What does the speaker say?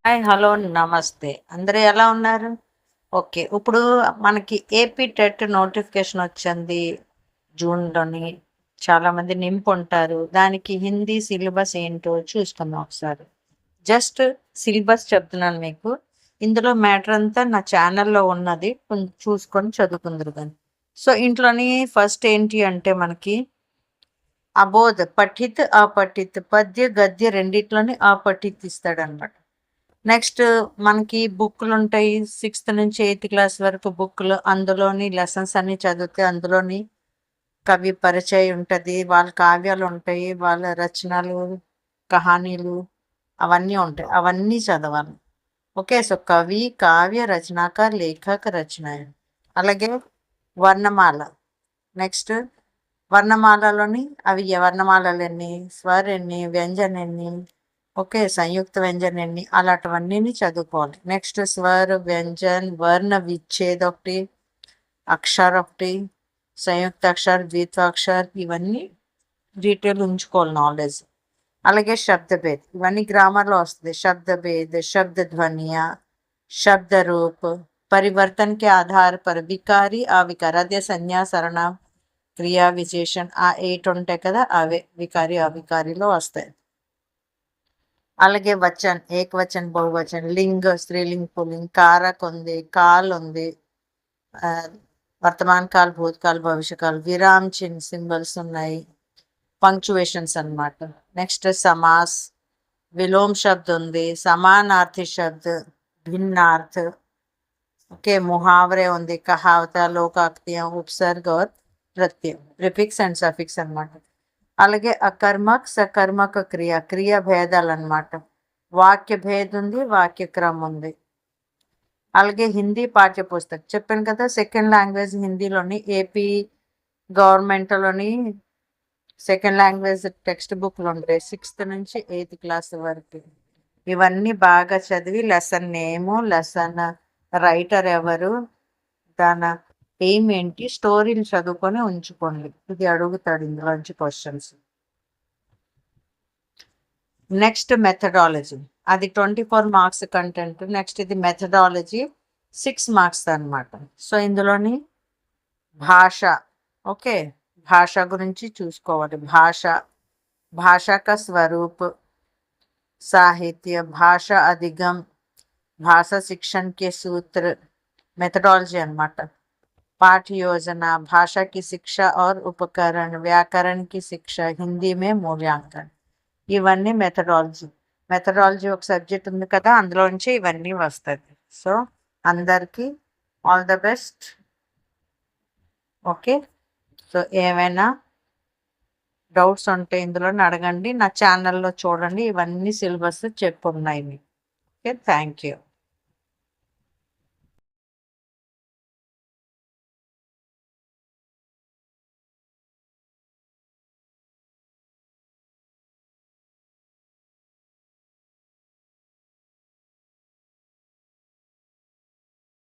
Hi, hello, నమస్తే. అందరూ ఎలా ఉన్నారు? ఓకే. ఇప్పుడు మనకి ఏపీ టెట్ నోటిఫికేషన్ వచ్చింది జూన్‌లోని. చాలామంది నింపుంటారు. దానికి హిందీ సిలబస్ ఏంటో చూసుకుందాం ఒకసారి. జస్ట్ సిలబస్ చెప్తున్నాను మీకు. ఇందులో మ్యాటర్ అంతా నా ఛానల్‌లో ఉన్నది. కొంచెం చూసుకొని చదువుకుందురు గాని. సో, ఇంట్లోని ఫస్ట్ ఏంటి అంటే మనకి అబోధ్, పఠిత్, అపఠిత్, పద్య, గద్య రెండిట్లోని అపఠిత్ ఇస్తాడనమాట. నెక్స్ట్ మనకి బుక్కులుంటాయి. 6థ్ నుంచి 8థ్ క్లాస్ వరకు బుక్కులు. అందులోని లెసన్స్ అన్నీ చదివితే అందులోని కవి పరిచయం ఉంటది. వాళ్ళ కావ్యాలుంటాయి. వాళ్ళ రచనలు, కహానీలు అవన్నీ ఉంటాయి. అవన్నీ చదవాలి. ఓకే. సో, కవి, కావ్య, రచనాకార్, లేఖక్, రచన. అలాగే వర్ణమాల. నెక్స్ట్ వర్ణమాలలోని అవి వర్ణమాలలెన్ని, స్వరెన్ని, వ్యంజనెన్ని, ఓకే. సంయుక్త వ్యంజన్ ఎన్ని అలాంటివన్నీ చదువుకోవాలి. నెక్స్ట్ స్వర్, వ్యంజన్, వర్ణ విచ్ఛేద్ ఒకటి, అక్షర్ ఒకటి, సంయుక్త అక్షర్, ద్విత్వాక్షర్ ఇవన్నీ డీటెయిల్ ఉంచుకోవాలి నాలెడ్జ్. అలాగే శబ్దభేద్ ఇవన్నీ గ్రామర్లో వస్తుంది. శబ్దభేద్, శబ్ద ధ్వనియ, शब्द रूप, परिवर्तन के आधार पर विकारी अविकार अదే సంజ్ఞా సర్వనామ క్రియా విశేషణ ఆ 8 ఉంటాయి కదా, అవే వికారి అవికారిలో వస్తాయి. అలాగే వచన్, ఏకవచన్, బహువచన్, లింగ, స్త్రీలింగ్, పుల్లింగ్, కారక్ ఉంది, కాల్ ఉంది, ఆ, వర్తమాన కాల్, భూతకాల్, భవిష్యకాల్, విరామ్ చిహ్న సింబల్స్ ఉన్నాయి, పంక్చువేషన్స్ అన్నమాట. నెక్స్ట్ సమాస్, విలోమ్ శబ్द ఉంది, సమానార్థి శబ్द, भिन्नार्थ, ओके, मुहावरे ఉంది, కహావత, లోకాక్తియం, ఉపసర్గ और ప్రత్యయ, ప్రిఫిక్స్ అండ్ సఫిక్స్ అన్నమాట. అలాగే అకర్మక్, సకర్మక క్రియ, క్రియ భేదాలు అన్నమాట. వాక్య భేదం ఉంది, వాక్య క్రమం ఉంది. అలాగే హిందీ పాఠ్య పుస్తకం చెప్పాను కదా, సెకండ్ లాంగ్వేజ్ హిందీలోని ఏపీ గవర్నమెంట్లోని సెకండ్ లాంగ్వేజ్ టెక్స్ట్ బుక్లు ఉంటాయి 6th నుంచి 8th క్లాస్ వరకు. ఇవన్నీ బాగా చదివి లెసన్ నేము, లెసన్ రైటర్ ఎవరు, దాని ఎయిమ్ ఏంటి, స్టోరీలు చదువుకొని ఉంచుకోండి. ఇది అడుగుతాడు ఇందులోంచి క్వశ్చన్స్. నెక్స్ట్ మెథడాలజీ, అది 24 మార్క్స్ కంటెంట్. నెక్స్ట్ ఇది మెథడాలజీ 6 మార్క్స్ అన్నమాట. సో ఇందులోని భాష, ఓకే, భాష గురించి చూసుకోవాలి. భాష కా స్వరూప్, साहित्य, भाषा अधिगम, भाषा शिक्षण के सूत्र, मेथडोलॉजी अनమాట. पाठ योजना, भाषा की शिक्षा और उपकरण, व्याकरण की शिक्षा, हिंदी में मूल्यांकन, ఇవన్నీ మెథడాలజీ ఒక సబ్జెక్ట్ ఉంది కదా, అందులో నుంచి ఇవన్నీ వస్తుంది. సో అందరికీ all the best. Okay. So ఏమైనా డౌట్స్ ఉంటే ఇందులో అడగండి. నా ఛానల్లో చూడండి, ఇవన్నీ సిలబస్ చెప్పున్నాయి మీకు. Okay, thank you.